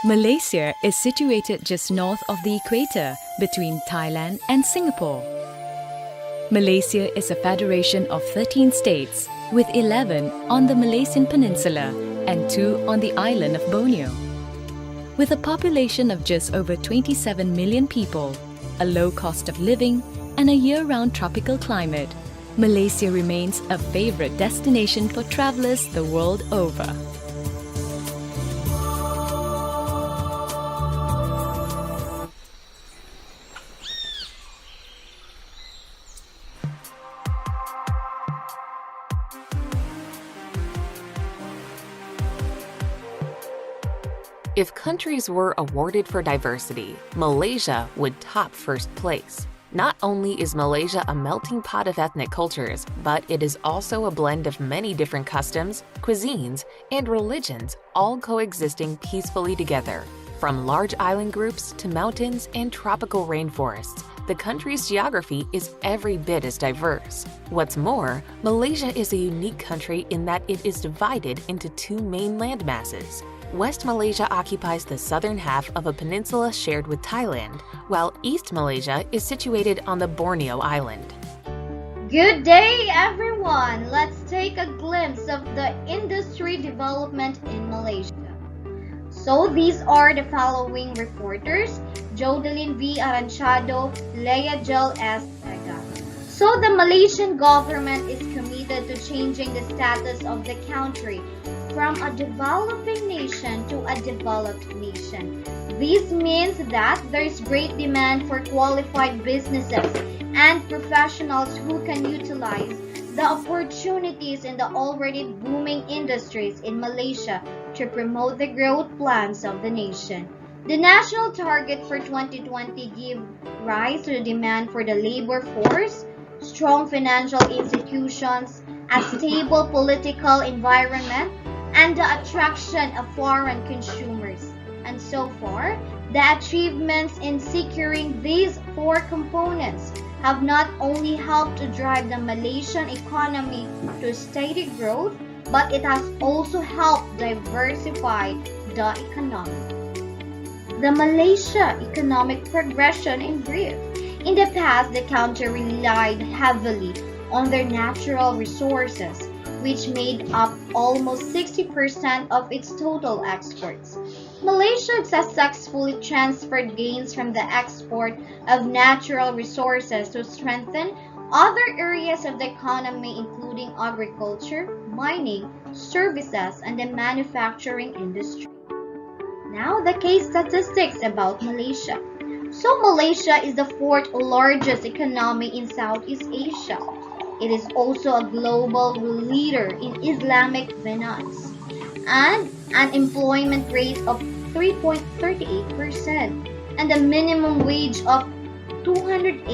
Malaysia is situated just north of the equator between Thailand and Singapore. Malaysia is a federation of 13 states, with 11 on the Malaysian peninsula and 2 on the island of Borneo. With a population of just over 27 million people, a low cost of living, and a year-round tropical climate, Malaysia remains a favorite destination for travelers the world over. If countries were awarded for diversity, Malaysia would top first place. Not only is Malaysia a melting pot of ethnic cultures, but it is also a blend of many different customs, cuisines, and religions, all coexisting peacefully together. From large island groups to mountains and tropical rainforests, the country's geography is every bit as diverse. What's more, Malaysia is a unique country in that it is divided into 2 main land masses. West Malaysia occupies the southern half of a peninsula shared with Thailand, while East Malaysia is situated on the Borneo Island. Good day, everyone! Let's take a glimpse of the industry development in Malaysia. So these are the following reporters: Jodelyn V. Aranchado, Leia Jel S. Vega. So the Malaysian government is committed to changing the status of the country from a developing nation to a developed nation. This means that there is great demand for qualified businesses and professionals who can utilize the opportunities in the already booming industries in Malaysia to promote the growth plans of the nation. The national target for 2020 gives rise to the demand for the labor force, strong financial institutions, a stable political environment, and the attraction of foreign consumers. And so far, the achievements in securing these 4 components have not only helped to drive the Malaysian economy to steady growth, but it has also helped diversify the economy. The Malaysia economic progression in brief. In the past, the country relied heavily on their natural resources, which made up almost 60% of its total exports. Malaysia successfully transferred gains from the export of natural resources to strengthen other areas of the economy, including agriculture, mining, services, and the manufacturing industry. Now, the case statistics about Malaysia. So, Malaysia is the 4th largest economy in Southeast Asia. It is also a global leader in Islamic finance and an employment rate of 3.38% and a minimum wage of $283.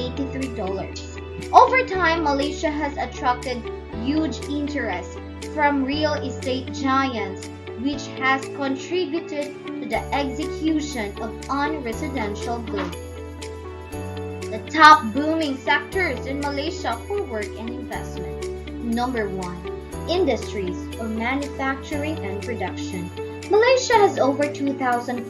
Over time, Malaysia has attracted huge interest from real estate giants, which has contributed to the execution of unresidential growth. The top booming sectors in Malaysia for work and investment. Number 1. Industries or manufacturing and production. Malaysia has over 2,500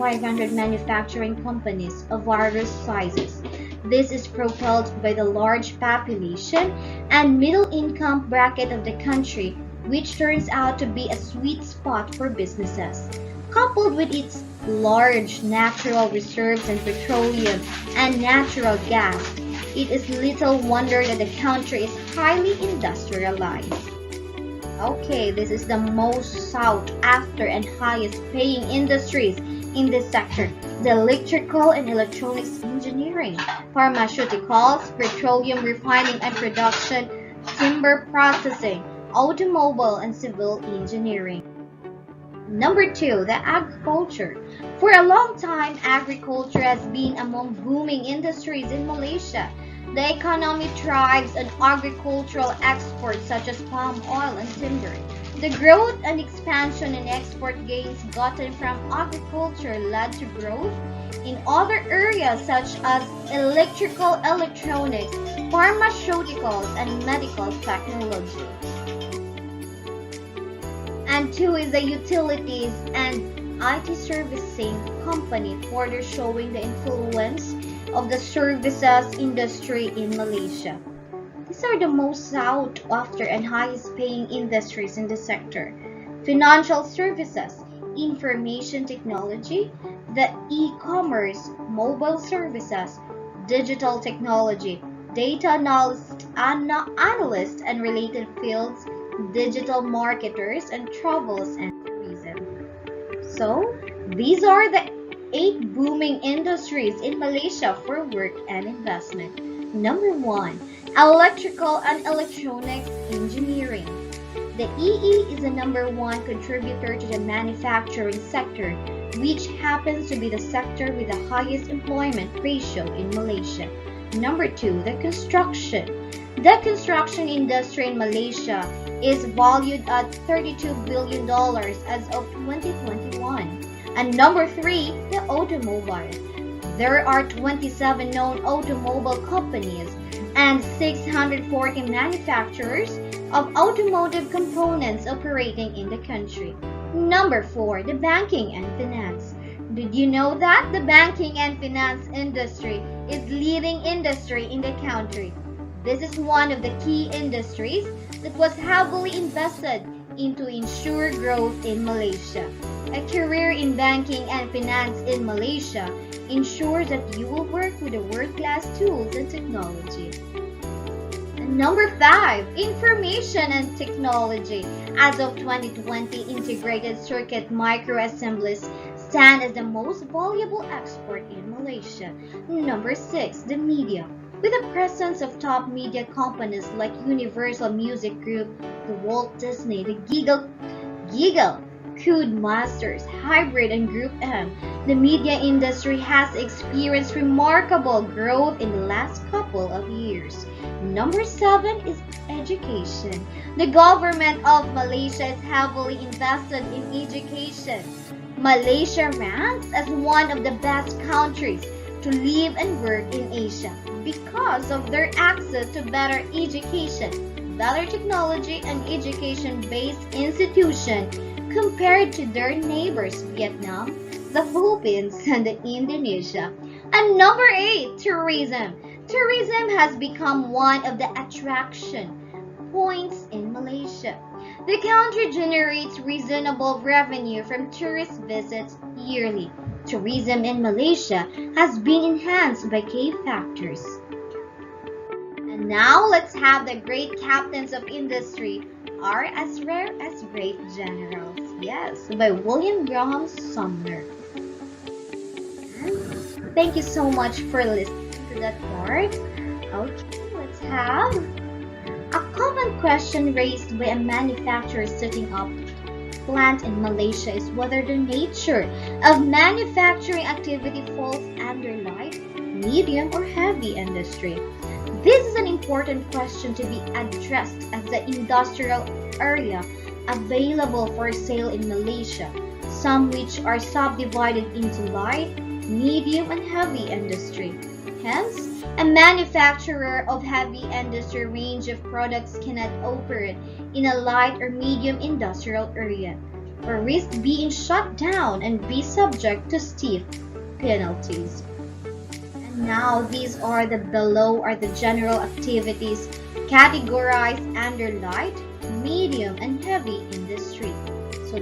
manufacturing companies of various sizes. This is propelled by the large population and middle income bracket of the country, which turns out to be a sweet spot for businesses. Coupled with its large natural reserves in petroleum and natural gas, it is little wonder that the country is highly industrialized. Okay, this is the most sought after and highest paying industries in this sector: the electrical and electronics engineering, pharmaceuticals, petroleum refining and production, timber processing, automobile and civil engineering. Number 2, the agriculture. For a long time, agriculture has been among booming industries in Malaysia. The economy thrives on agricultural exports such as palm oil and timber. The growth and expansion in export gains gotten from agriculture led to growth in other areas such as electrical electronics, pharmaceuticals, and medical technology. And 2 is the utilities and IT servicing company, further showing the influence of the services industry in Malaysia. These are the most sought after and highest paying industries in the sector: financial services, information technology, the e-commerce, mobile services, digital technology, data analyst and related fields, digital marketers, and travels and tourism. So, these are the 8 booming industries in Malaysia for work and investment. Number 1, electrical and electronics engineering. The EE is the number 1 contributor to the manufacturing sector, which happens to be the sector with the highest employment ratio in Malaysia. Number 2, the construction. The construction industry in Malaysia is valued at $32 billion as of 2021. And number 3, the automobile. There are 27 known automobile companies and 640 manufacturers of automotive components operating in the country. Number 4, the banking and finance. Did you know that the banking and finance industry is leading industry in the country? This is one of the key industries that was heavily invested into ensure growth in Malaysia. A career in banking and finance in Malaysia ensures that you will work with the world-class tools and technology. And number 5, information and technology. As of 2020, integrated circuit microassemblies stand as the most valuable export in Malaysia. Number 6, the media. With the presence of top media companies like Universal Music Group, the Walt Disney, the Giggle, Codemasters, Hybrid, and Group M, the media industry has experienced remarkable growth in the last couple of years. Number 7 is education. The government of Malaysia is heavily invested in education. Malaysia ranks as one of the best countries to live and work in Asia because of their access to better education, better technology, and education-based institutions compared to their neighbors Vietnam, the Philippines, and Indonesia. And number 8, tourism. Tourism has become one of the attraction points in Malaysia. The country generates reasonable revenue from tourist visits yearly. Tourism in Malaysia has been enhanced by key factors. And now let's have the great captains of industry are as rare as great generals. Yes, by William Graham Sumner. And thank you so much for listening to that part. Okay, let's have a common question raised by a manufacturer setting up plant in Malaysia is whether the nature of manufacturing activity falls under light, medium, or heavy industry. This is an important question to be addressed as the industrial area available for sale in Malaysia, some which are subdivided into light, medium, and heavy industry. Hence, a manufacturer of heavy industry range of products cannot operate in a light or medium industrial area, or risk being shut down and be subject to stiff penalties. And now these are the below are the general activities categorized under light, medium, and heavy industry.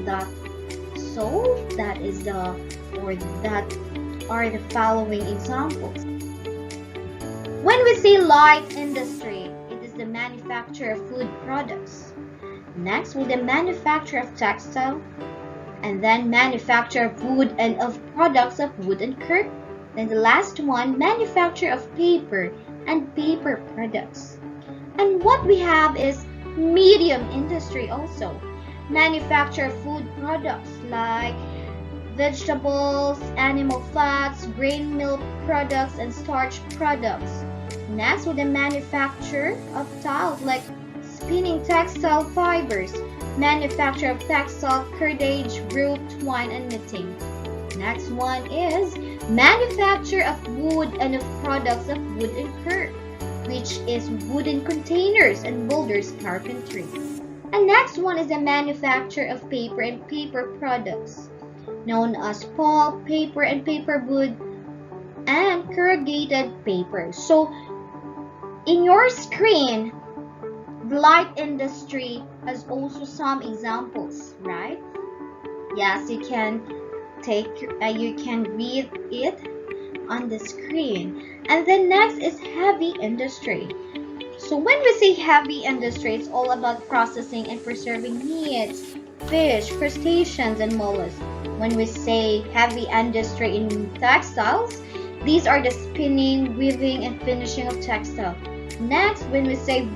That are the following examples. When we say light industry, it is the manufacture of food products. Next, with the manufacture of textile, and then manufacture of wood and of products of wood and kerb. Then the last one, manufacture of paper and paper products. And what we have is medium industry also. Manufacture of food products like vegetables, animal fats, grain milk products, and starch products. Next, with the manufacture of tiles like spinning textile fibers, manufacture of textile cordage, rope, twine, and knitting. Next one is manufacture of wood and of products of wood and kerb, which is wooden containers and builders carpentry. And next one is the manufacture of paper and paper products. known as pulp, paper, and paperboard, and corrugated paper. So, in your screen, the light industry has also some examples, right? Yes, you can read it on the screen. And then next is heavy industry. So when we say heavy industry, it's all about processing and preserving meats, fish, crustaceans, and mollusks. When we say heavy industry in textiles, these are the spinning, weaving, and finishing of textile. Next, when we say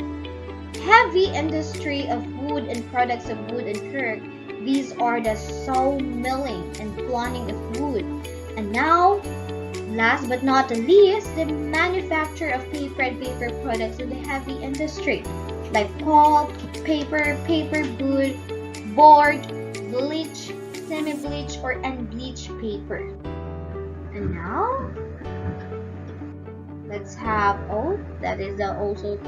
heavy industry of wood and products of wood and kirk, these are the saw milling and planing of wood. And now, last but not the least, the manufacture of paper and paper products in the heavy industry, like pulp, paper, paperboard, board, bleach, semi-bleach, or unbleached paper. And now, let's have, that is also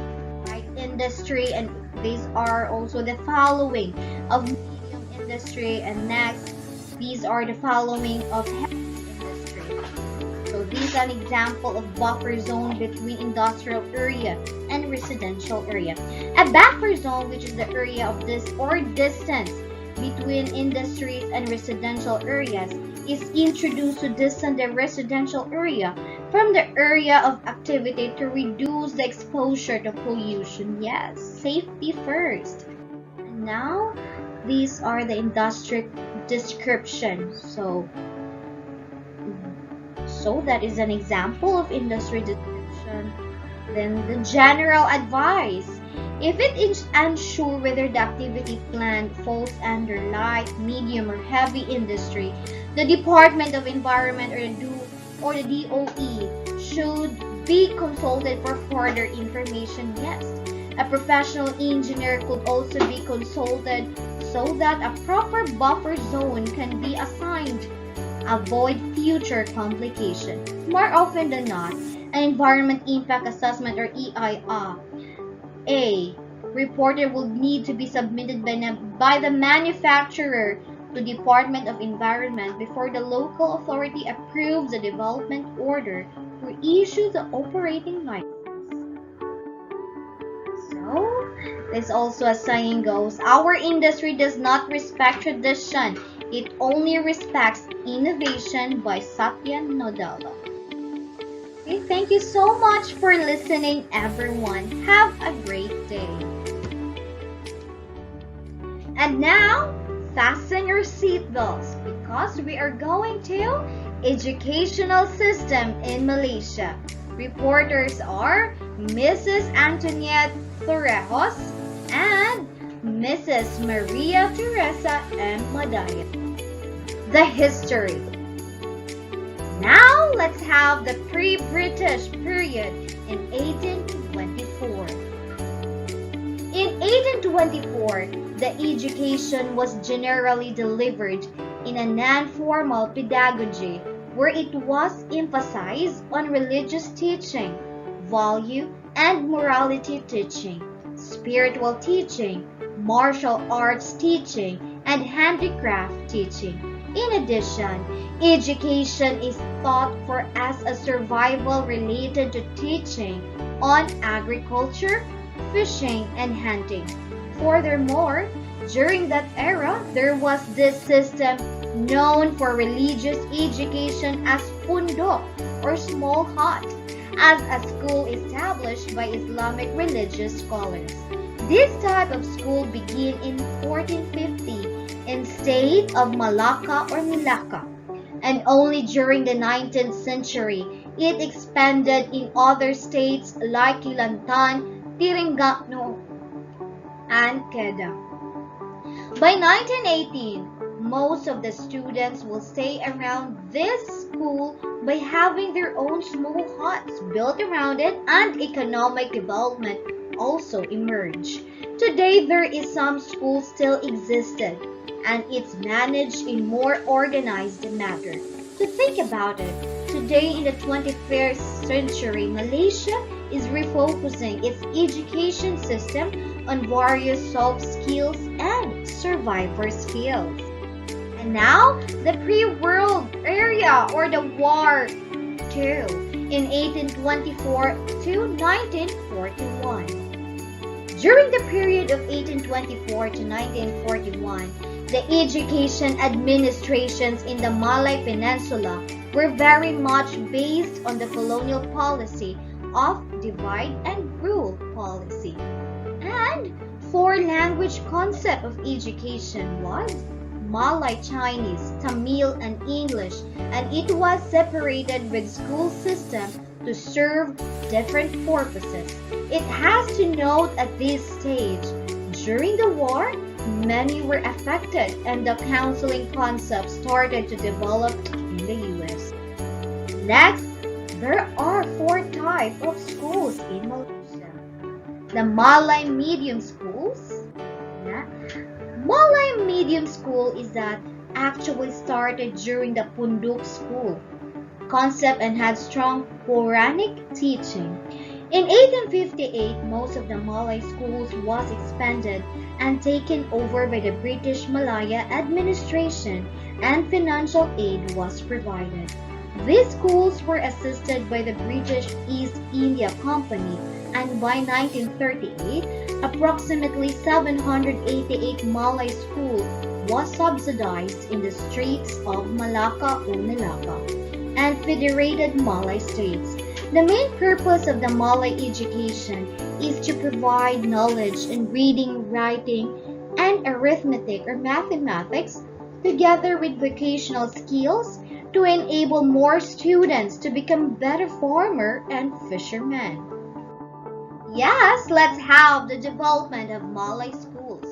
light industry, and these are also the following of medium industry, and next, these are the following of heavy industry. So these are an example of buffer zone between industrial area and residential area. A buffer zone, which is the area of this or distance between industries and residential areas, is introduced to distance the residential area from the area of activity to reduce the exposure to pollution. Yes, safety first. And now, these are the industry descriptions. So that is an example of industry description. Then the general advice. If it is unsure whether the activity planned falls under light, medium, or heavy industry, the Department of Environment or the DOE should be consulted for further information. Yes, a professional engineer could also be consulted so that a proper buffer zone can be assigned. Avoid future complications. More often than not, an Environment Impact Assessment or EIA report will need to be submitted by the manufacturer to Department of Environment before the local authority approves the development order or issues the operating license. So, there's also a saying goes, our industry does not respect tradition, it only respects innovation, by Satya Nadella. Okay, thank you so much for listening, everyone. Have a great day. And now, fasten your seatbelts because we are going to educational system in Malaysia. Reporters are Mrs. Antoniette Torrejos and Mrs. Maria Teresa M. Madaya. The history. Now let's have the pre-British period in 1824. In 1824, the education was generally delivered in a non-formal pedagogy where it was emphasized on religious teaching, value and morality teaching, spiritual teaching, martial arts teaching, and handicraft teaching. In addition, education is thought for as a survival related to teaching on agriculture, fishing, and hunting. Furthermore, during that era, there was this system known for religious education as pundok or small hut, as a school established by Islamic religious scholars. This type of school began in 1450 in state of Malacca or Malacca, and only during the 19th century it expanded in other states like Kelantan, Terengganu, and Kedah. By 1918, most of the students will stay around this school by having their own small huts built around it, and economic development also emerged. Today, there is some schools still existed, and it's managed in more organized manner. To think about it, today in the 21st century, Malaysia is refocusing its education system on various soft skills and survivor skills. And now, the pre-world area or the War II in 1824 to 1941. During the period of 1824 to 1941, the education administrations in the Malay Peninsula were very much based on the colonial policy of divide and rule policy. And four-language concept of education was Malay Chinese, Tamil and English, and it was separated with school system to serve different purposes. It has to note at this stage, during the war, many were affected and the counseling concept started to develop in the US. Next, there are four types of schools in Malaysia. The Malay medium schools. Malay medium school is that actually started during the Punduk school concept and had strong Quranic teaching. In 1858, most of the Malay schools was expanded and taken over by the British Malaya administration and financial aid was provided. These schools were assisted by the British East India Company and by 1938, approximately 788 Malay schools was subsidized in the Straits of Malacca or Malacca and Federated Malay States. The main purpose of the Malay education is to provide knowledge in reading, writing, and arithmetic or mathematics, together with vocational skills to enable more students to become better farmer and fishermen. Yes, let's have the development of Malay schools.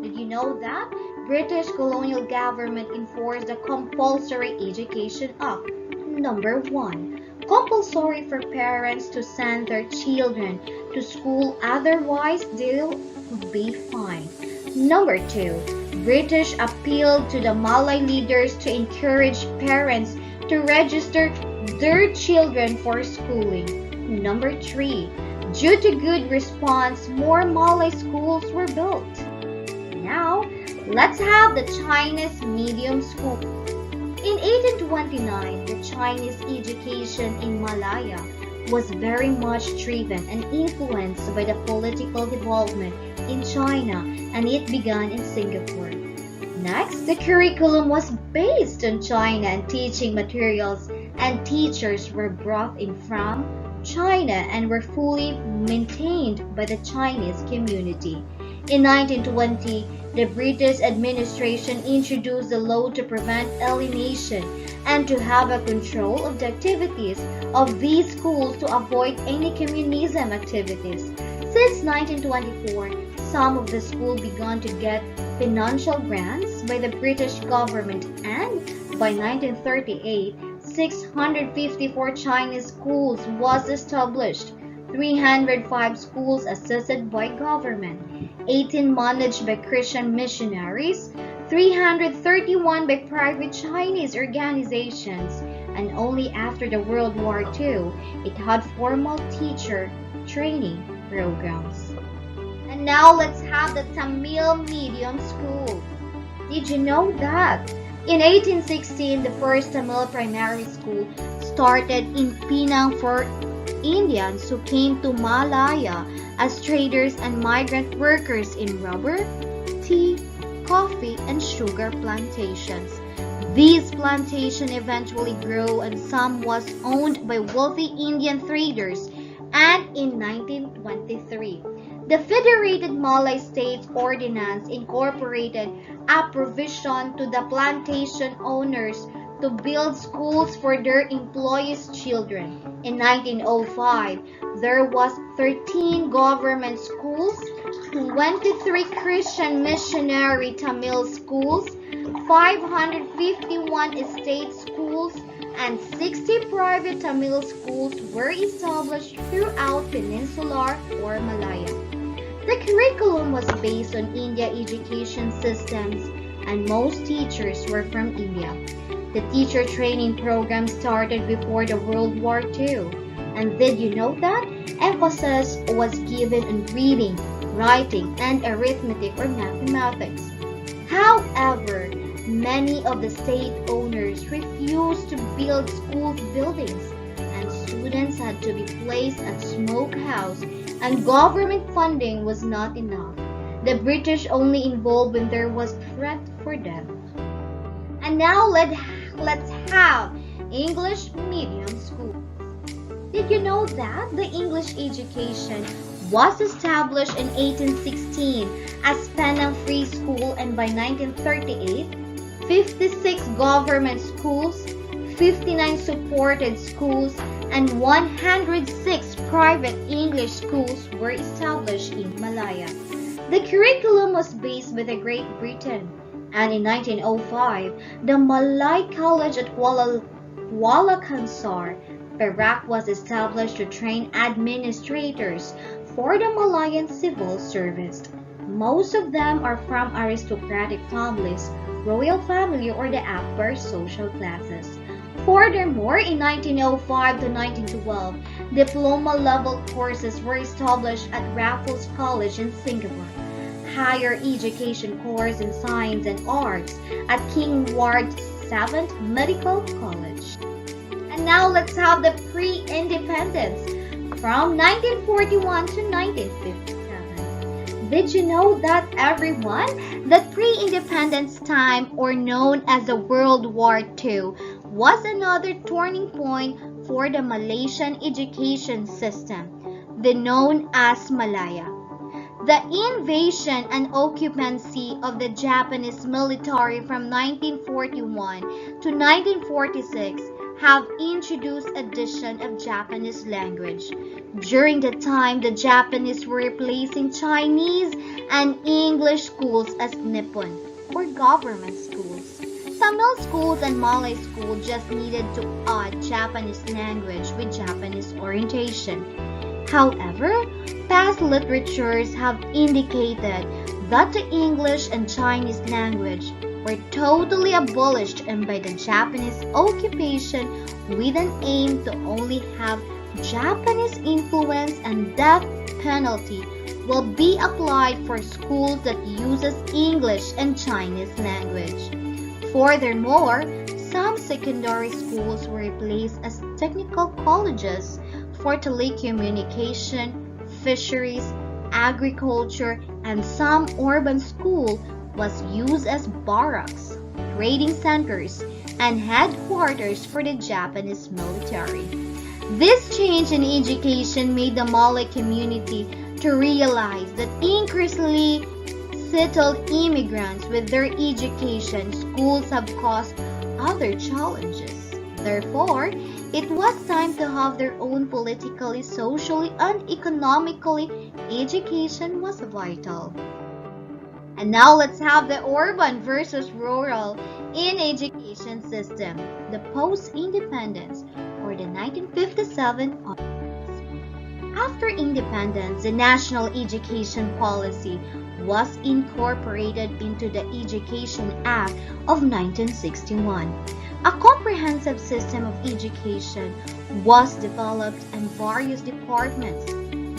Did you know that British colonial government enforced the Compulsory Education Act? Number 1. Compulsory for parents to send their children to school, otherwise they'll be fined. Number 2. British appealed to the Malay leaders to encourage parents to register their children for schooling. Number 3. Due to good response, more Malay schools were built. Now, let's have the Chinese medium school. In 1829, the Chinese education in Malaya was very much driven and influenced by the political development in China, and it began in Singapore. Next, the curriculum was based on China and teaching materials and teachers were brought in from China and were fully maintained by the Chinese community. In 1920, the British administration introduced the law to prevent alienation and to have a control of the activities of these schools to avoid any communism activities. Since 1924, some of the schools began to get financial grants by the British government, and by 1938, 654 Chinese schools was established, 305 schools assisted by government, 18 managed by Christian missionaries, 331 by private Chinese organizations, and only after the World War II, it had formal teacher training programs. And now let's have the Tamil medium school. Did you know that? In 1816, the first Tamil primary school started in Penang for Indians who came to Malaya as traders and migrant workers in rubber, tea, coffee, and sugar plantations. These plantations eventually grew and some was owned by wealthy Indian traders, and in 1923, the Federated Malay States Ordinance incorporated a provision to the plantation owners to build schools for their employees' children. In 1905, there was 13 government schools, 23 Christian missionary Tamil schools, 551 estate schools, and 60 private Tamil schools were established throughout Peninsular or Malaya. The curriculum was based on India education systems, and most teachers were from India. The teacher training program started before the World War II. And did you know that? Emphasis was given on reading, writing, and arithmetic or mathematics. However, Many of the state owners refused to build school buildings, and students had to be placed at smokehouse, and government funding was not enough. The British only involved when there was threat for death. And now let's have English medium school. Did you know that the English education was established in 1816 as Penang Free School, and by 1938, 56 government schools, 59 supported schools, and 106 private English schools were established in Malaya. The curriculum was based with Great Britain, and in 1905, the Malay College at Kuala Kangsar, Perak was established to train administrators for the Malayan civil service. Most of them are from aristocratic families, royal family, or the upper social classes. Furthermore, in 1905 to 1912, diploma-level courses were established at Raffles College in Singapore, higher education course in science and arts at King Ward 7th Medical College. And now let's have the pre-independence from 1941 to 1957. Did you know that, everyone, that pre-independence time, or known as the World War II, was another turning point for the Malaysian education system, the known as Malaya. The invasion and occupancy of the Japanese military from 1941 to 1946 have introduced addition of Japanese language. During the time, the Japanese were replacing Chinese and English schools as Nippon, or government schools. Tamil schools and Malay schools just needed to add Japanese language with Japanese orientation. However, past literatures have indicated that the English and Chinese language were totally abolished and by the Japanese occupation, with an aim to only have Japanese influence, and death penalty will be applied for schools that uses English and Chinese language. Furthermore, some secondary schools were replaced as technical colleges for telecommunication, fisheries, agriculture, and some urban school was used as barracks, trading centers, and headquarters for the Japanese military. This change in education made the Malay community to realize that increasingly settled immigrants with their education schools have caused other challenges. Therefore, it was time to have their own politically, socially, and economically. Education was vital. And now let's have the urban versus rural in education system, the post-independence, or the 1957 onwards. After independence, the National Education Policy was incorporated into the Education Act of 1961. A comprehensive system of education was developed and various departments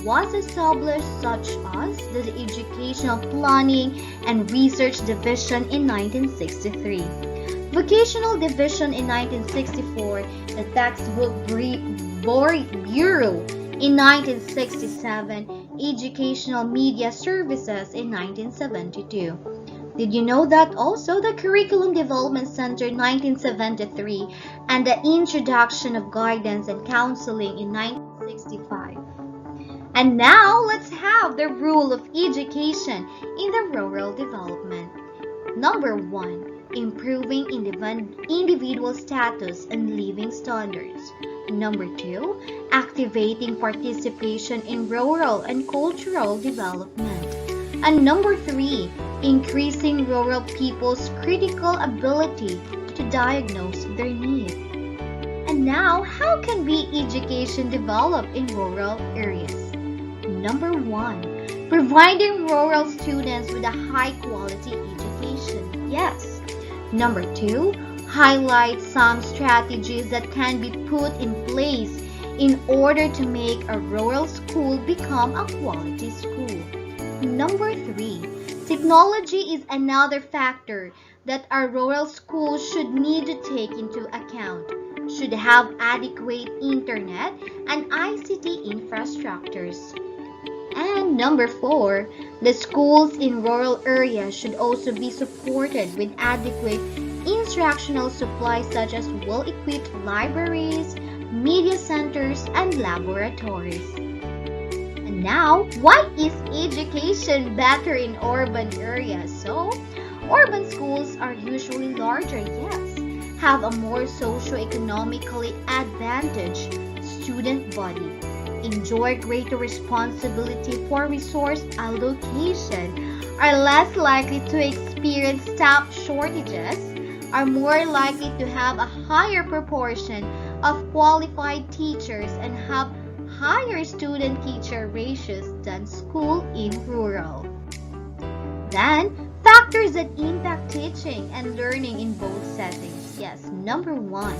was established, such as the Educational Planning and Research Division in 1963, Vocational Division in 1964, the Textbook Bureau in 1967, Educational Media Services in 1972. Did you know that also the Curriculum Development Center in 1973 and the Introduction of Guidance and Counseling in 1965? And now let's have the role of education in the rural development. Number 1, improving individual status and living standards. Number 2, activating participation in rural and cultural development. And number 3, increasing rural people's critical ability to diagnose their needs. And now, how can education develop in rural areas? Number 1, providing rural students with a high-quality education. Yes. Number 2, highlight some strategies that can be put in place in order to make a rural school become a quality school. Number 3, technology is another factor that our rural schools should need to take into account should have adequate internet and ICT infrastructures. And number 4, the schools in rural areas should also be supported with adequate instructional supplies such as well-equipped libraries, media centers, and laboratories. And now, why is education better in urban areas? So, urban schools are usually larger, yes, have a more socio-economically advantaged student body, enjoy greater responsibility for resource allocation, are less likely to experience staff shortages, are more likely to have a higher proportion of qualified teachers, and have higher student-teacher ratios than school in rural. Then, factors that impact teaching and learning in both settings. Yes, number 1,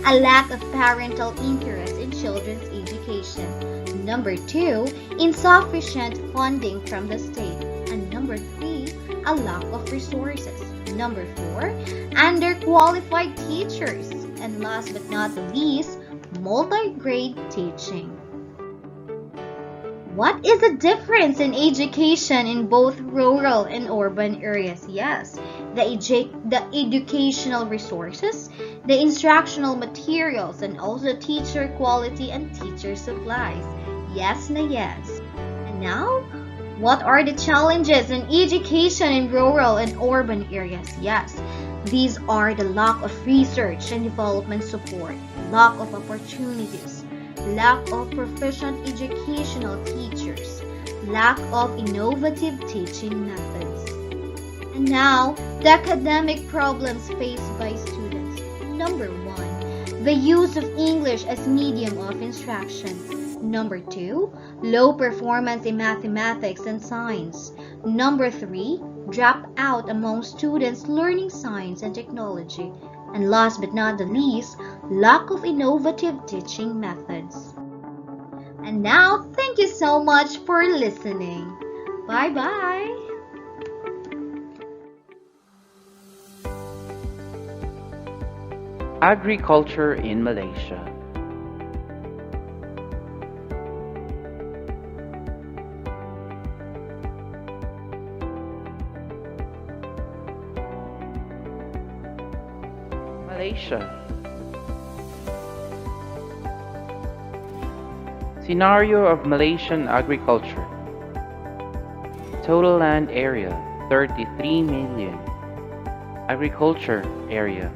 a lack of parental interest in children's education. Number 2, insufficient funding from the state. And number 3, a lack of resources. Number 4, underqualified teachers. And last but not the least, multi-grade teaching. What is the difference in education in both rural and urban areas? Yes, the educational resources, the instructional materials, and also teacher quality and teacher supplies. Yes na yes. And now, what are the challenges in education in rural and urban areas? Yes, these are the lack of research and development support, lack of opportunities, lack of proficient educational teachers, lack of innovative teaching methods. And now, the academic problems faced by students. Number 1, the use of English as medium of instruction. Number 2, low performance in mathematics and science. Number 3, dropout among students learning science and technology. And last but not the least, lack of innovative teaching methods. And now, thank you so much for listening. Bye-bye. Agriculture in Malaysia. Malaysia. Scenario of Malaysian agriculture. Total land area 33 million. Agriculture area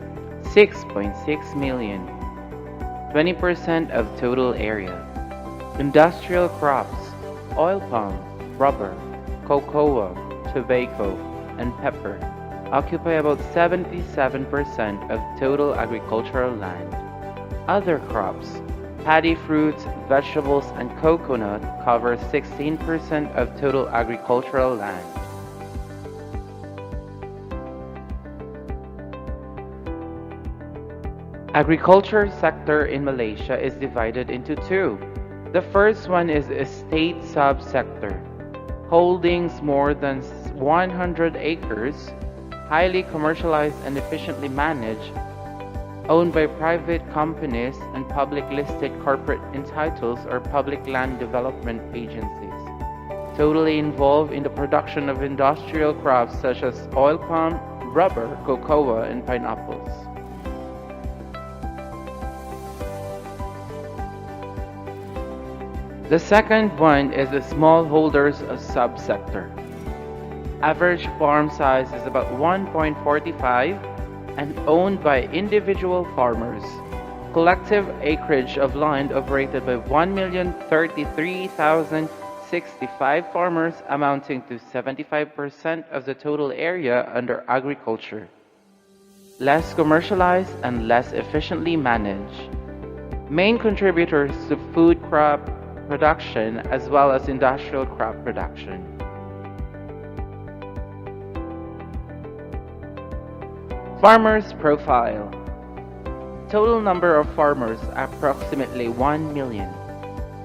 6.6 million. 20% of total area. Industrial crops, oil palm, rubber, cocoa, tobacco, and pepper occupy about 77% of total agricultural land. Other crops, paddy fruits, vegetables, and coconut cover 16% of total agricultural land. Agriculture sector in Malaysia is divided into two. The first one is estate subsector. Holdings more than 100 acres, highly commercialized and efficiently managed, owned by private companies and public listed corporate entitles or public land development agencies, totally involved in the production of industrial crops such as oil palm, rubber, cocoa, and pineapples. The second one is the smallholders subsector. Average farm size is about 1.45 and owned by individual farmers. Collective acreage of land operated by 1,033,065 farmers, amounting to 75% of the total area under agriculture. Less commercialized and less efficiently managed. Main contributors to food crop production as well as industrial crop production. Farmers profile. Total number of farmers approximately 1 million.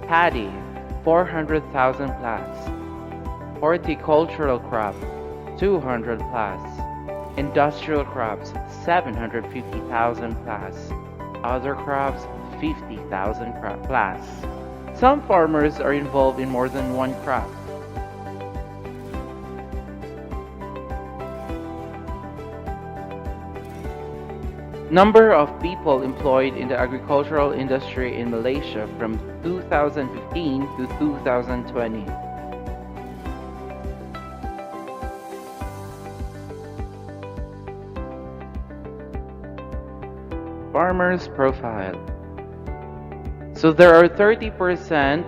Paddy 400,000 plus. Horticultural crop 200 plus. Industrial crops 750,000 plus. Other crops 50,000 plus. Some farmers are involved in more than one crop. Number of people employed in the agricultural industry in Malaysia from 2015 to 2020. Farmers profile. So there are 30%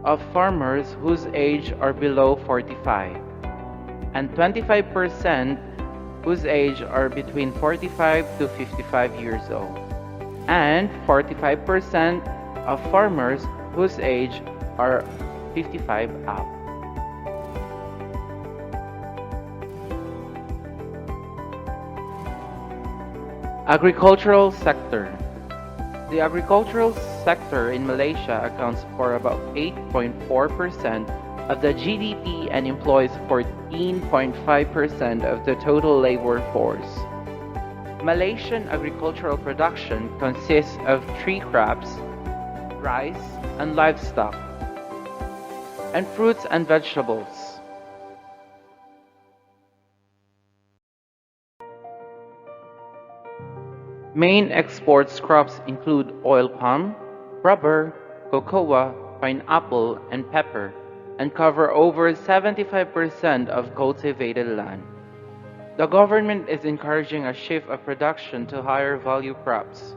of farmers whose age are below 45 and 25% whose age are between 45 to 55 years old, and 45% of farmers whose age are 55 up. Agricultural sector. The agricultural sector in Malaysia accounts for about 8.4% of the GDP and employs 14.5% of the total labor force. Malaysian agricultural production consists of 3 crops, rice and livestock, and fruits and vegetables. Main exports crops include oil palm, rubber, cocoa, pineapple, and pepper, and cover over 75% of cultivated land. The government is encouraging a shift of production to higher value crops.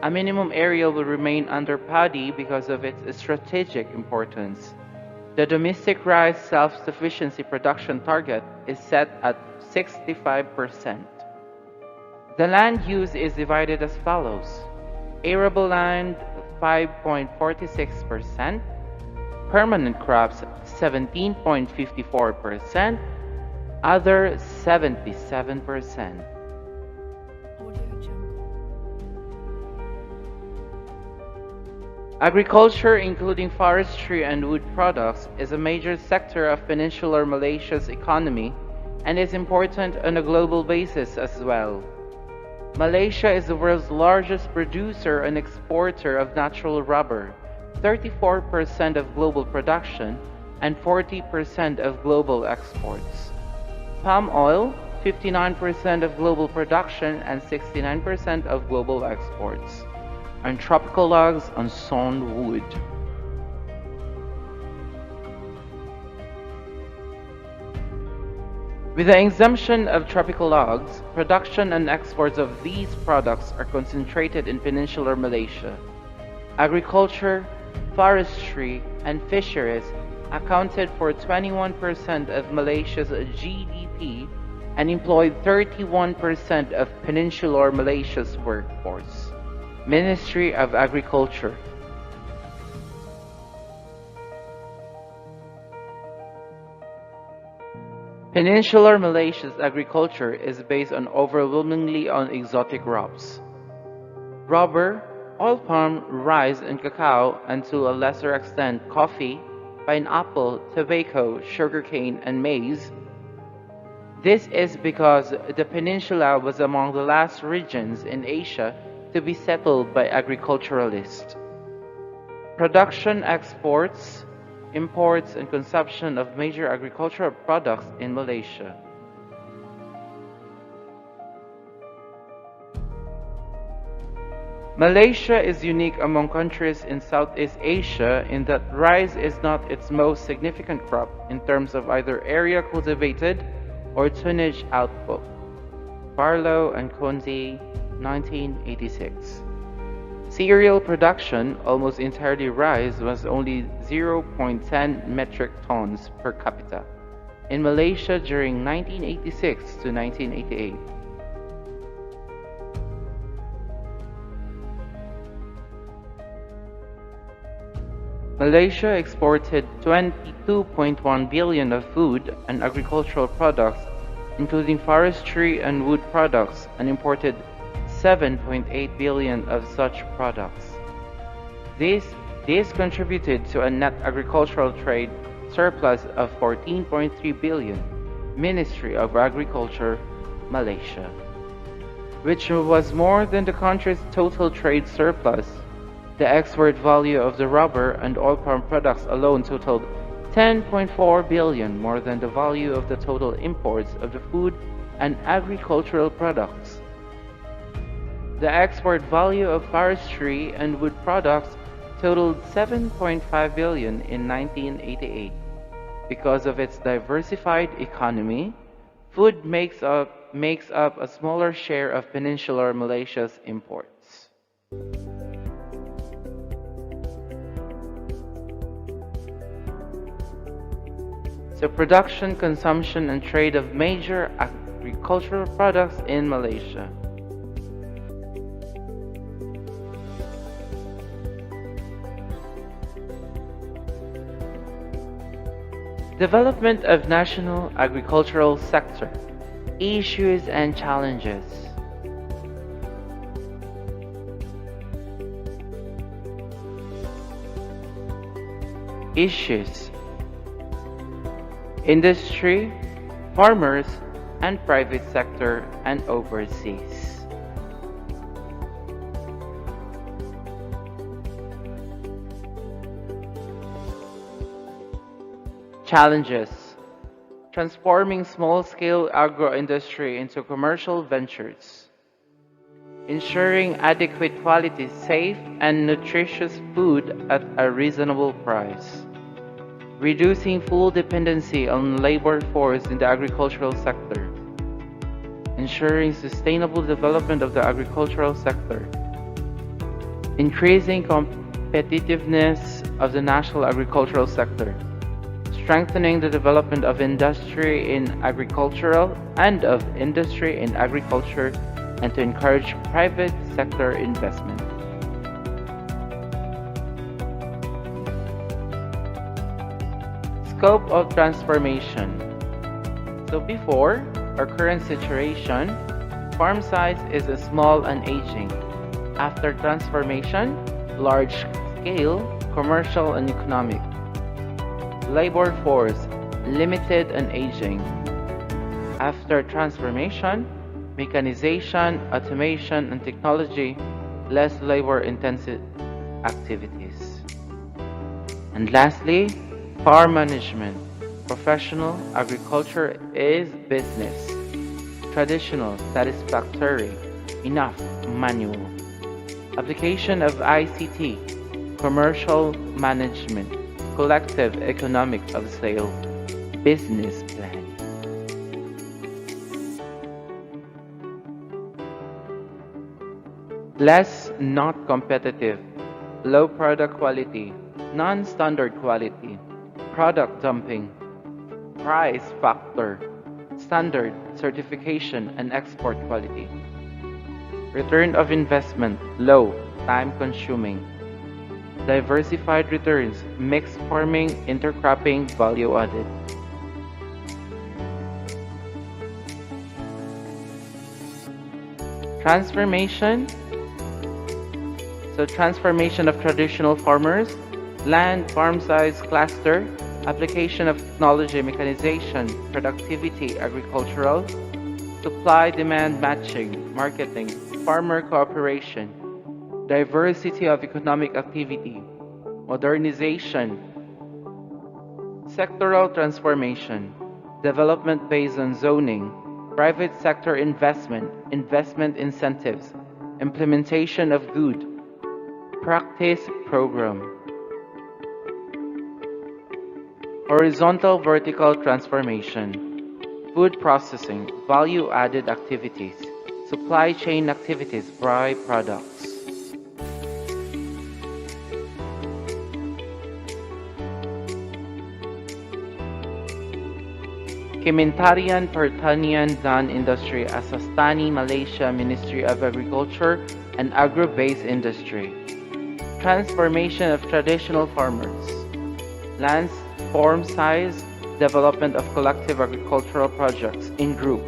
A minimum area will remain under paddy because of its strategic importance. The domestic rice self-sufficiency production target is set at 65%. The land use is divided as follows: arable land 5.46%, permanent crops 17.54%, other 77%. Agriculture, including forestry and wood products, is a major sector of peninsular Malaysia's economy and is important on a global basis as well. Malaysia is the world's largest producer and exporter of natural rubber, 34% of global production and 40% of global exports. Palm oil, 59% of global production and 69% of global exports. And tropical logs on sawn wood. With the exemption of tropical logs, production and exports of these products are concentrated in peninsular Malaysia. Agriculture, forestry, and fisheries accounted for 21% of Malaysia's GDP and employed 31% of peninsular Malaysia's workforce. Ministry of Agriculture. Peninsular Malaysia's agriculture is based overwhelmingly on exotic crops. Rubber, oil palm, rice and cacao, and to a lesser extent coffee, pineapple, tobacco, sugarcane, and maize. This is because the peninsula was among the last regions in Asia to be settled by agriculturalists. Production, exports, imports, and consumption of major agricultural products in Malaysia. Malaysia is unique among countries in Southeast Asia in that rice is not its most significant crop in terms of either area cultivated or tonnage output. Barlow and Conde, 1986. Cereal production, almost entirely rice, was only 0.10 metric tons per capita in Malaysia during 1986 to 1988. Malaysia exported 22.1 billion of food and agricultural products, including forestry and wood products, and imported 7.8 billion of such products. This contributed to a net agricultural trade surplus of 14.3 billion. Ministry of Agriculture, Malaysia, which was more than the country's total trade surplus. The export value of the rubber and oil palm products alone totaled 10.4 billion, more than the value of the total imports of the food and agricultural products. The export value of forestry and wood products totaled 7.5 billion in 1988. Because of its diversified economy, food makes up a smaller share of peninsular Malaysia's imports. So production, consumption, and trade of major agricultural products in Malaysia. Development of national agricultural sector. Issues and challenges. Issues. Industry, farmers, and private sector and overseas. Challenges. Transforming small-scale agro-industry into commercial ventures. Ensuring adequate quality, safe, and nutritious food at a reasonable price. Reducing full dependency on labor force in the agricultural sector. Ensuring sustainable development of the agricultural sector. Increasing competitiveness of the national agricultural sector. Strengthening the development of industry in agricultural and of industry in agriculture, and to encourage private sector investment. Scope of transformation. So before our current situation, farm size is small and aging. After transformation, large scale, commercial and economic. Labor force, limited and aging. After transformation, mechanization, automation, and technology, less labor-intensive activities. And lastly, farm management. Professional agriculture is business. Traditional, satisfactory, enough, manual. Application of ICT, commercial management. Collective economic of sale, business plan. Less, not competitive, low product quality, non-standard quality, product dumping, price factor, standard, certification, and export quality. Return of investment, low, time consuming. Diversified returns, mixed farming, intercropping, value added. Transformation. So transformation of traditional farmers, land, farm size, cluster, application of technology, mechanization, productivity, agricultural, supply, demand matching, marketing, farmer cooperation, diversity of economic activity, modernization, sectoral transformation, development based on zoning, private sector investment, investment incentives, implementation of good practice program, horizontal vertical transformation, food processing, value added activities, supply chain activities, by-products. Kementerian Pertanian dan Industri Asastani Malaysia Ministry of Agriculture and Agro-Based Industry. Transformation of traditional farmers. Lands, farm size, development of collective agricultural projects in group.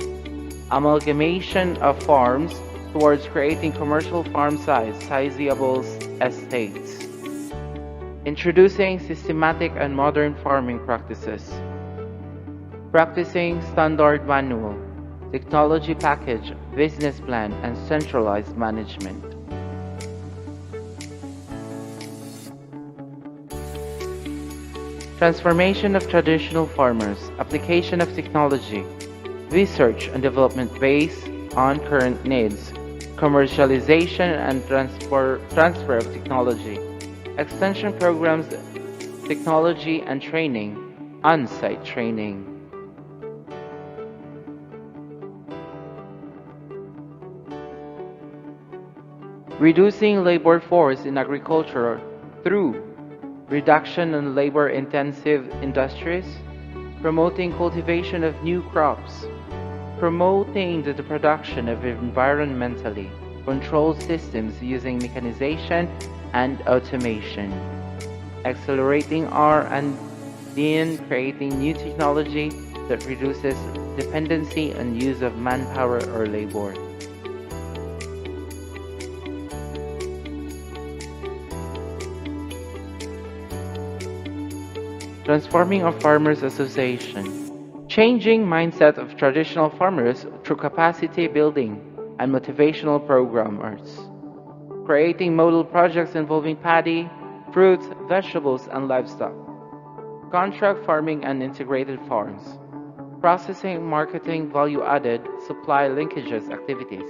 Amalgamation of farms towards creating commercial farm size, sizable estates. Introducing systematic and modern farming practices. Practicing standard manual, technology package, business plan, and centralized management. Transformation of traditional farmers, application of technology, research and development based on current needs, commercialization and transfer of technology, extension programs, technology and training, on-site training. Reducing labor force in agriculture through reduction in labor-intensive industries, promoting cultivation of new crops, promoting the production of environmentally controlled systems using mechanization and automation, accelerating R&D, creating new technology that reduces dependency on use of manpower or labor. Transforming of Farmers Association, changing mindset of traditional farmers through capacity building and motivational programmers, creating model projects involving paddy, fruits, vegetables, and livestock, contract farming and integrated farms, processing, marketing, value-added, supply linkages activities,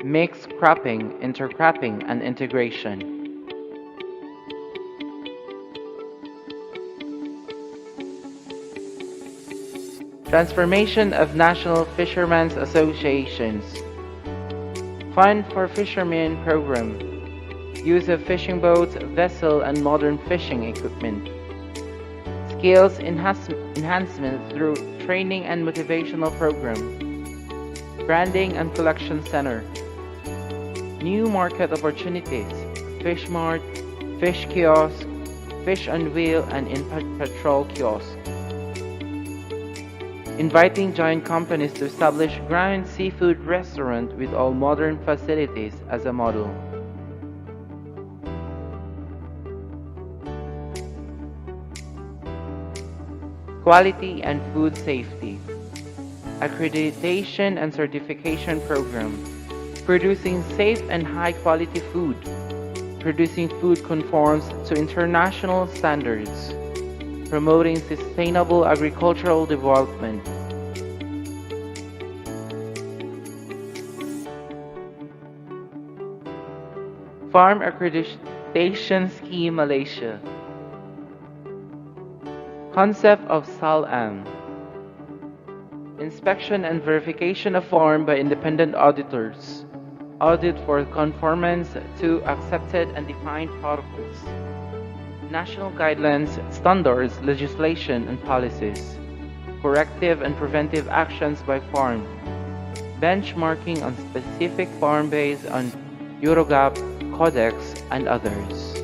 mixed cropping, intercropping, and integration. Transformation of national fishermen's associations. Fund for Fishermen Program. Use of fishing boats, vessel, and modern fishing equipment. Skills enhancement through training and motivational program. Branding and collection center. New market opportunities. Fish mart, fish kiosk, fish on wheel, and in patrol kiosk. Inviting giant companies to establish grand seafood restaurant with all modern facilities as a model. Quality and food safety. Accreditation and certification program. Producing safe and high quality food. Producing food conforms to international standards. Promoting sustainable agricultural development. Farm Accreditation Scheme Malaysia. Concept of SAL-AM. Inspection and verification of farm by independent auditors. Audit for conformance to accepted and defined protocols. National guidelines, standards, legislation, and policies, corrective and preventive actions by farm, benchmarking on specific farm based on Eurogap, Codex, and others.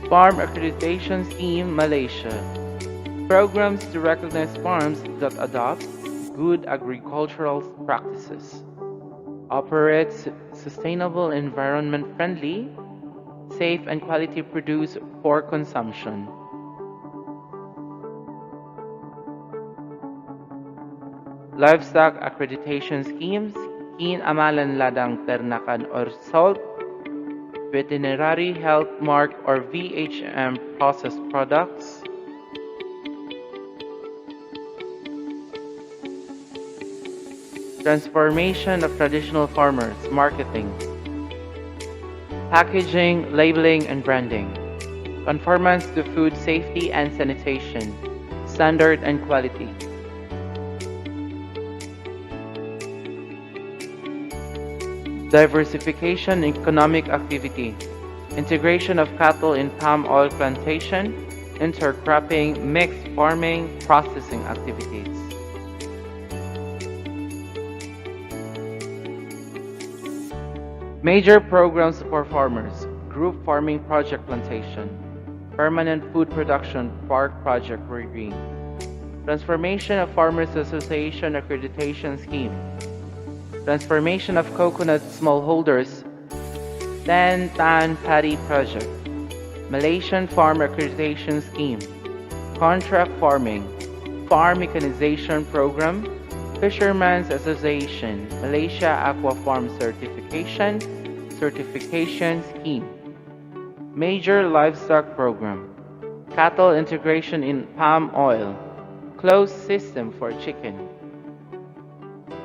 Farm Accreditation Scheme Malaysia. Programs to recognize farms that adopt good agricultural practices. Operates sustainable, environment-friendly, safe and quality produce for consumption. Livestock accreditation schemes, Amalan Ladang Ternakan or Salt, Veterinary Health Mark or VHM processed products, transformation of traditional farmers, marketing, packaging, labeling, and branding, conformance to food safety and sanitation, standard and quality. Diversification in economic activity, integration of cattle in palm oil plantation, intercropping, mixed farming, processing activities. Major programs for farmers, group farming project plantation, permanent food production park project green, transformation of farmers association accreditation scheme, transformation of coconut smallholders, Tan Paddy project, Malaysian Farm Accreditation Scheme, Contract Farming, Farm Mechanization Program, Fishermen's Association, Malaysia Aqua Farm Certification Scheme, Major Livestock Program, Cattle Integration in Palm Oil, Closed System for Chicken,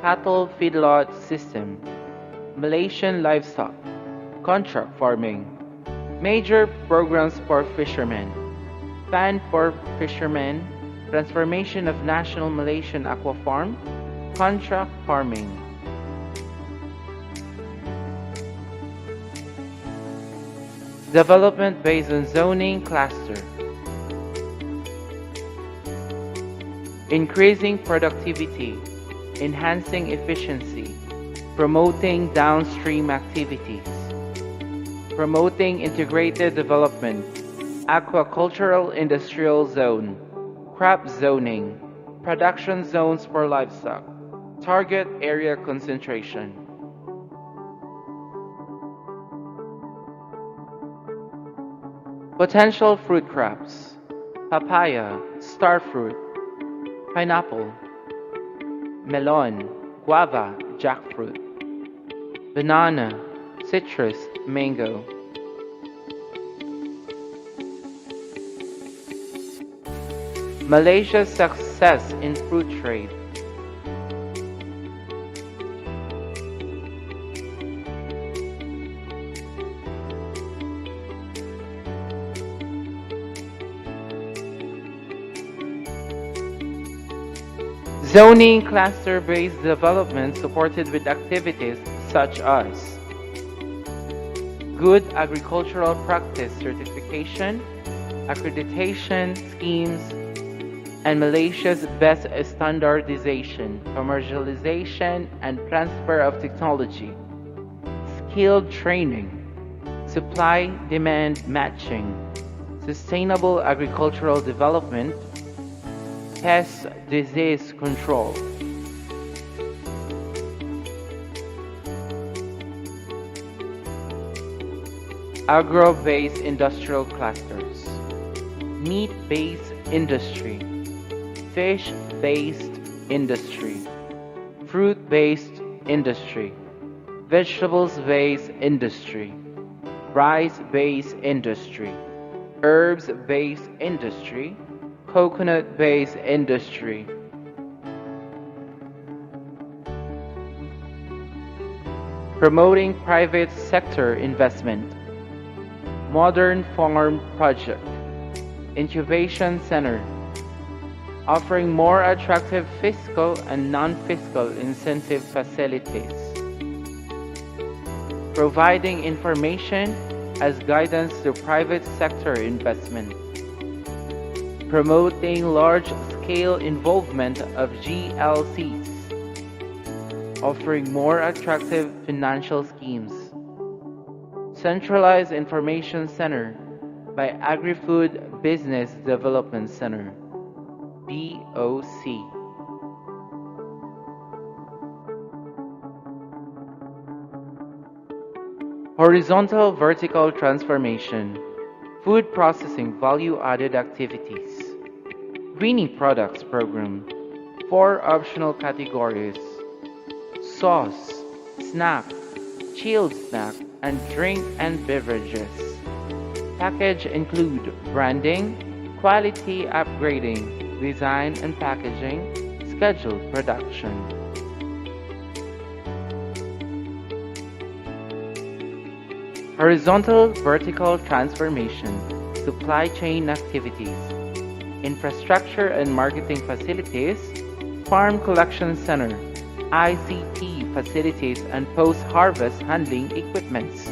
Cattle Feedlot System, Malaysian Livestock, Contract Farming, Major Programs for Fishermen, Fund for Fishermen, Transformation of National Malaysian Aqua Farm, Contract Farming. Development based on zoning cluster. Increasing productivity, enhancing efficiency, promoting downstream activities, promoting integrated development, aquacultural industrial zone, crop zoning, production zones for livestock, target area concentration. Potential fruit crops: papaya, starfruit, pineapple, melon, guava, jackfruit, banana, citrus, mango. Malaysia's success in fruit trade. Zoning cluster-based development supported with activities such as Good Agricultural Practice Certification, accreditation schemes, and Malaysia's best standardization, commercialization, and transfer of technology, skilled training, supply-demand matching, sustainable agricultural development, pest disease control. Agro-based industrial clusters, meat-based industry, fish-based industry, fruit-based industry, vegetables-based industry, rice-based industry, herbs-based industry, coconut-based industry. Promoting private sector investment, modern farm project, incubation center, offering more attractive fiscal and non-fiscal incentive facilities, providing information as guidance to private sector investment, promoting large-scale involvement of GLCs, offering more attractive financial schemes, Centralized Information Center by Agri-Food Business Development Center, BOC. Horizontal vertical transformation, food processing value-added activities, greening products program, 4 optional categories, sauce, snack, chilled snack, and drink and beverages. Package include branding, quality upgrading, design and packaging, scheduled production. Horizontal vertical transformation, supply chain activities, infrastructure and marketing facilities, farm collection center, ICT facilities and post-harvest handling equipments,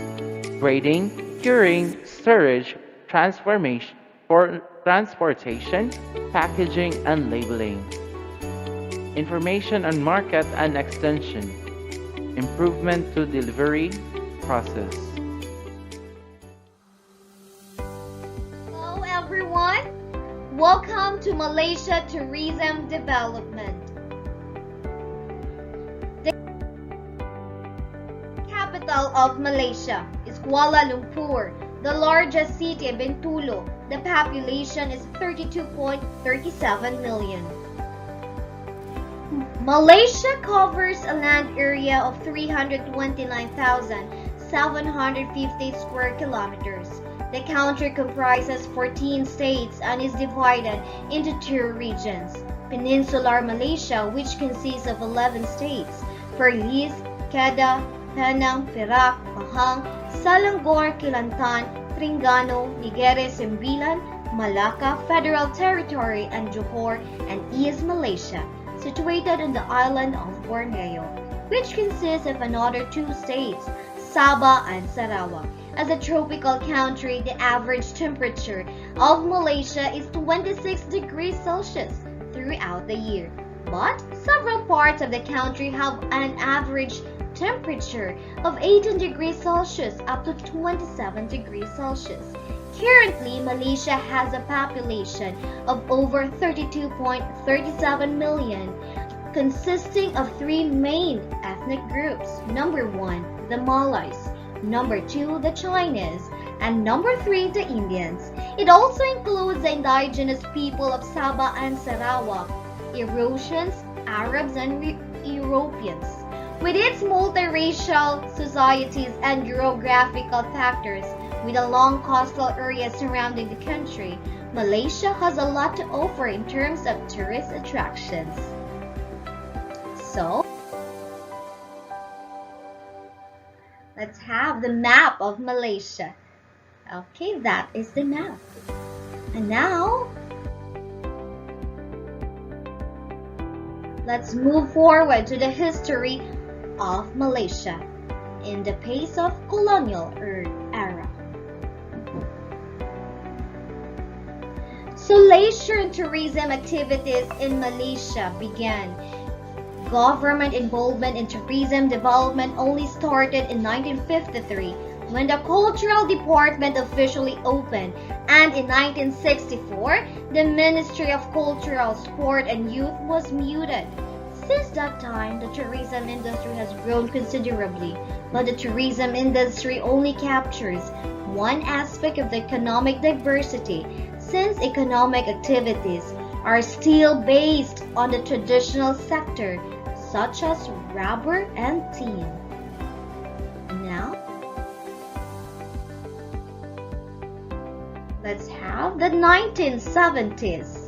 grading, curing, storage, transportation, packaging and labeling. Information on market and extension, improvement to delivery process. Hello everyone, welcome to Malaysia Tourism Development. The capital of Malaysia is Kuala Lumpur, The largest city, Bintulu, the population is 32.37 million. Malaysia covers a land area of 329,750 square kilometers. The country comprises 14 states and is divided into two regions. Peninsular Malaysia, which consists of 11 states, Perlis, Kedah, Penang, Perak, Pahang, Selangor, Kelantan, Terengganu, Negeri Sembilan, Malacca, Federal Territory, and Johor, and East Malaysia, situated on the island of Borneo, which consists of another two states, Sabah and Sarawak. As a tropical country, the average temperature of Malaysia is 26 degrees Celsius throughout the year, but several parts of the country have an average temperature of 18 degrees Celsius up to 27 degrees Celsius. Currently, Malaysia has a population of over 32.37 million, consisting of three main ethnic groups. Number 1, the Malays. Number 2, the Chinese. And number 3, the Indians. It also includes the indigenous people of Sabah and Sarawak, Eurasians, Arabs, and Europeans. With its multiracial societies and geographical factors, with a long coastal area surrounding the country, Malaysia has a lot to offer in terms of tourist attractions. So, let's have the map of Malaysia. Okay, that is the map. And now, let's move forward to the history of Malaysia in the pace of colonial era. So leisure and tourism activities in Malaysia began. Government involvement in tourism development only started in 1953 when the Cultural Department officially opened, and in 1964, the Ministry of Cultural, Sport and Youth was muted. Since that time, the tourism industry has grown considerably, but the tourism industry only captures one aspect of the economic diversity, since economic activities are still based on the traditional sector, such as rubber and tin. Now, let's have the 1970s.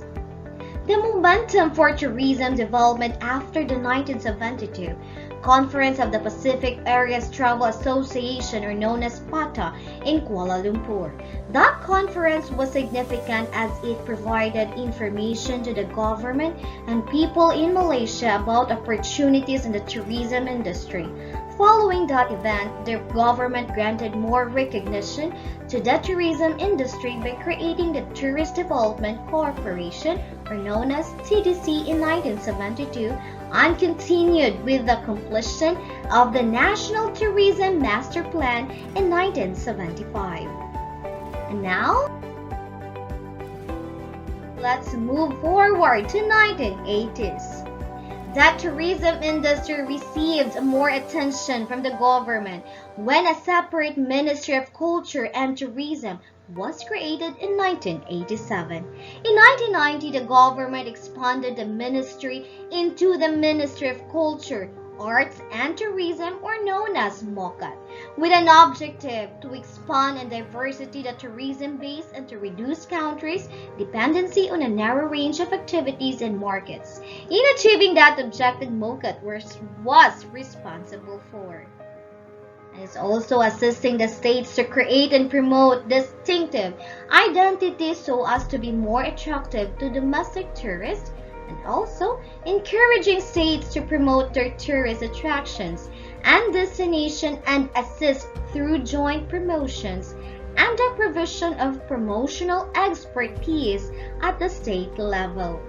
The momentum for tourism development after the 1972 Conference of the Pacific Areas Travel Association, or known as PATA, in Kuala Lumpur. That conference was significant as it provided information to the government and people in Malaysia about opportunities in the tourism industry. Following that event, the government granted more recognition to the tourism industry by creating the Tourist Development Corporation, or known as TDC, in 1972, and continued with the completion of the National Tourism Master Plan in 1975. And now, let's move forward to 1980s. The tourism industry received more attention from the government when a separate Ministry of Culture and Tourism was created in 1987. In 1990, the government expanded the ministry into the Ministry of Culture, Arts and Tourism, or known as MOCAT, with an objective to expand and diversity the tourism base and to reduce countries' dependency on a narrow range of activities and markets. In achieving that objective, MOCAT was responsible for. And it's also assisting the states to create and promote distinctive identities so as to be more attractive to domestic tourists, and also encouraging states to promote their tourist attractions and destination and assist through joint promotions and the provision of promotional expertise at the state level.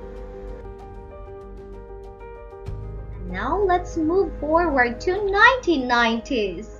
Now let's move forward to 1990s.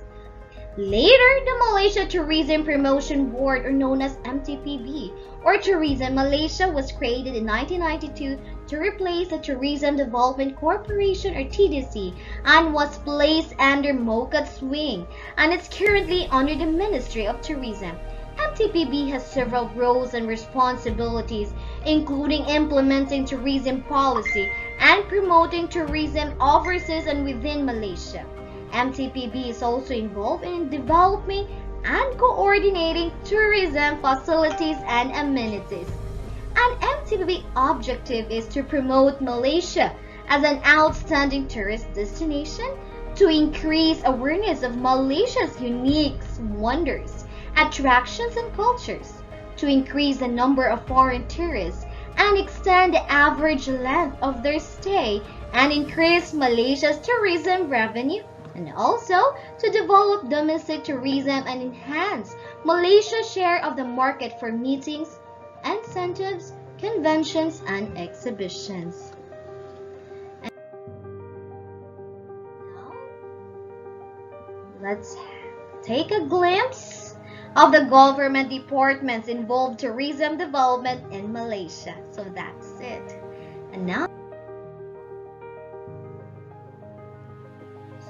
Later, the Malaysia Tourism Promotion Board, or known as MTPB, or Tourism Malaysia, was created in 1992 to replace the Tourism Development Corporation, or TDC, and was placed under MOCAT's wing, and it's currently under the Ministry of Tourism. MTPB has several roles and responsibilities, including implementing tourism policy and promoting tourism overseas and within Malaysia. MTPB is also involved in developing and coordinating tourism facilities and amenities. An MTPB objective is to promote Malaysia as an outstanding tourist destination, to increase awareness of Malaysia's unique wonders, attractions, and cultures, to increase the number of foreign tourists and extend the average length of their stay and increase Malaysia's tourism revenue, and also to develop domestic tourism and enhance Malaysia's share of the market for meetings, incentives, conventions, and exhibitions. Let's take a glimpse of the government departments involved tourism development in Malaysia. So that's it. And now,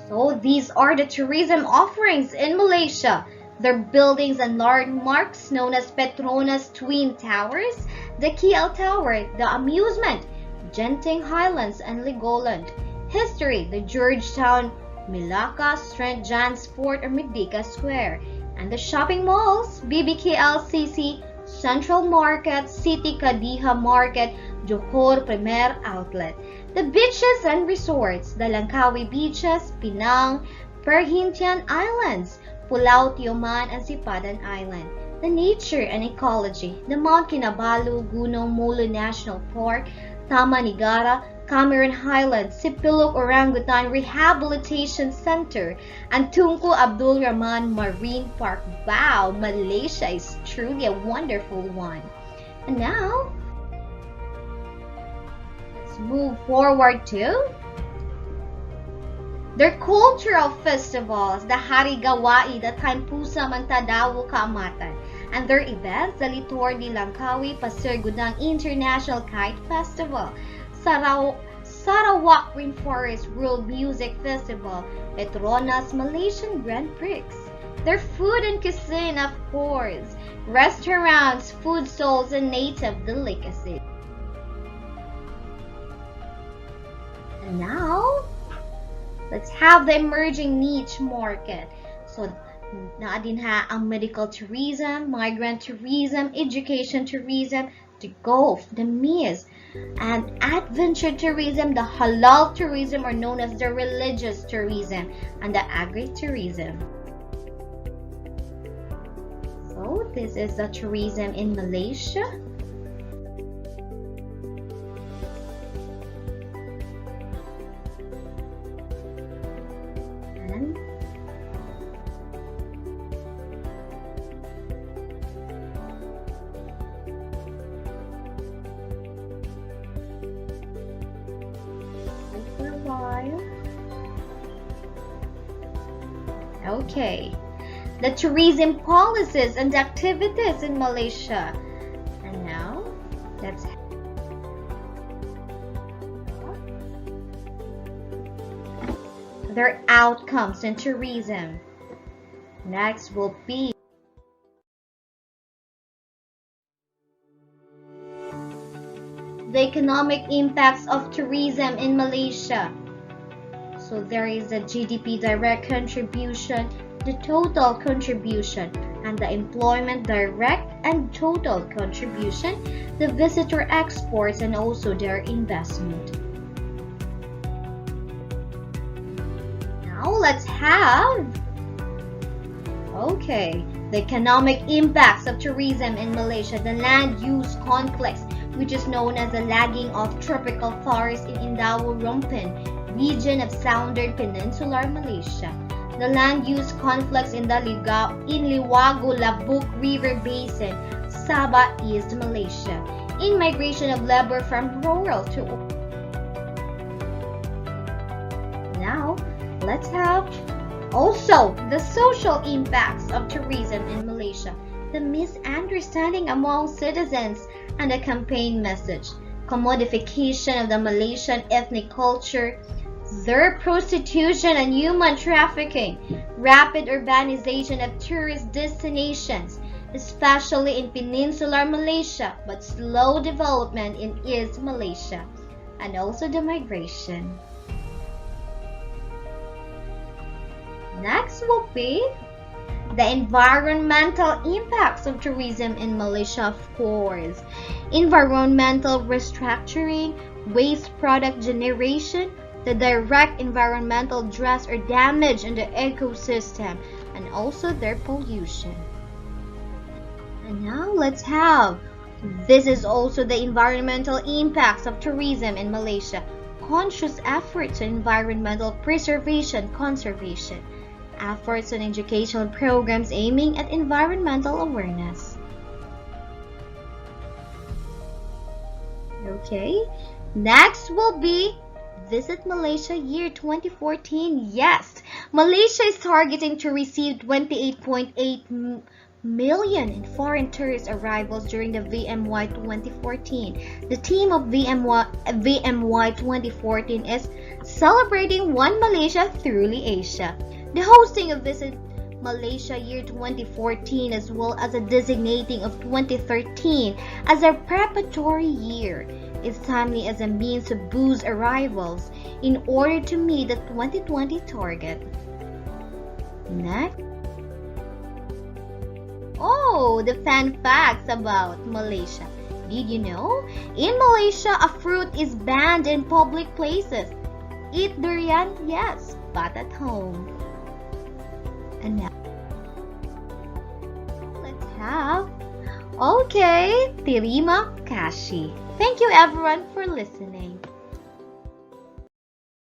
so these are the tourism offerings in Malaysia. Their buildings and landmarks known as Petronas Twin Towers, the KL Tower, the Amusement, Genting Highlands and Legoland. History, the Georgetown, Malacca, St. John's Fort or Medica Square. And the shopping malls, BBKLCC, Central Market, City Kadiha Market, Johor Premier Outlet. The beaches and resorts, the Langkawi Beaches, Penang, Perhentian Islands, Pulau Tioman and Sipadan Island. The nature and ecology, the Mount Kinabalu, Gunung Mulu National Park, Taman Negara, Cameron Highlands, Sipilok Orangutan Rehabilitation Center, and Tunku Abdul Rahman Marine Park. Wow, Malaysia is truly a wonderful one. And now, let's move forward to their cultural festivals, the Hari Gawain, the Taimpusa Mantadawu Kaamatan, and their events, the Litor di Langkawi Pasir Gudang International Kite Festival, Sarawak Rainforest World Music Festival, Petronas Malaysian Grand Prix, their food and cuisine, of course, restaurants, food stalls, and native delicacies. And now, let's have the emerging niche market. So, naadin ha ang medical tourism, migrant tourism, education tourism, the golf, the meals, and adventure tourism, the halal tourism, or known as the religious tourism, and the agri-tourism. So, this is the tourism in Malaysia. And okay, the tourism policies and activities in Malaysia. And now, let's their outcomes in tourism. Next will be the economic impacts of tourism in Malaysia. So there is the GDP direct contribution, the total contribution, and the employment direct and total contribution, the visitor exports, and also their investment. Now let's have, okay, the economic impacts of tourism in Malaysia, the land use complex, which is known as the lagging of tropical forest in Indawo Rompin, region of southern peninsular Malaysia. The land use conflicts in the Liwago Labuk River Basin, Sabah, East Malaysia. In migration of labor from rural to urban. Now, let's have also the social impacts of tourism in Malaysia, the misunderstanding among citizens, and the campaign message, commodification of the Malaysian ethnic culture, their prostitution and human trafficking, rapid urbanization of tourist destinations, especially in peninsular Malaysia, but slow development in East Malaysia, and also the migration. Next will be the environmental impacts of tourism in Malaysia, of course. Environmental restructuring, waste product generation, the direct environmental stress or damage in the ecosystem, and also their pollution. And now let's have, this is also the environmental impacts of tourism in Malaysia. Conscious efforts on environmental preservation, conservation. Efforts on educational programs aiming at environmental awareness. Okay, next will be Visit Malaysia Year 2014. Yes, Malaysia is targeting to receive 28.8 million in foreign tourist arrivals during the VMY 2014. The theme of VMY 2014 is Celebrating One Malaysia Truly Asia. The hosting of Visit Malaysia Year 2014 as well as a designating of 2013 as a preparatory year is timely as a means to boost arrivals in order to meet the 2020 target. Next. Oh, the fun facts about Malaysia. Did you know? In Malaysia, a fruit is banned in public places. Eat durian? Yes, but at home. And now, let's have, okay, terima kasih. Thank you everyone for listening.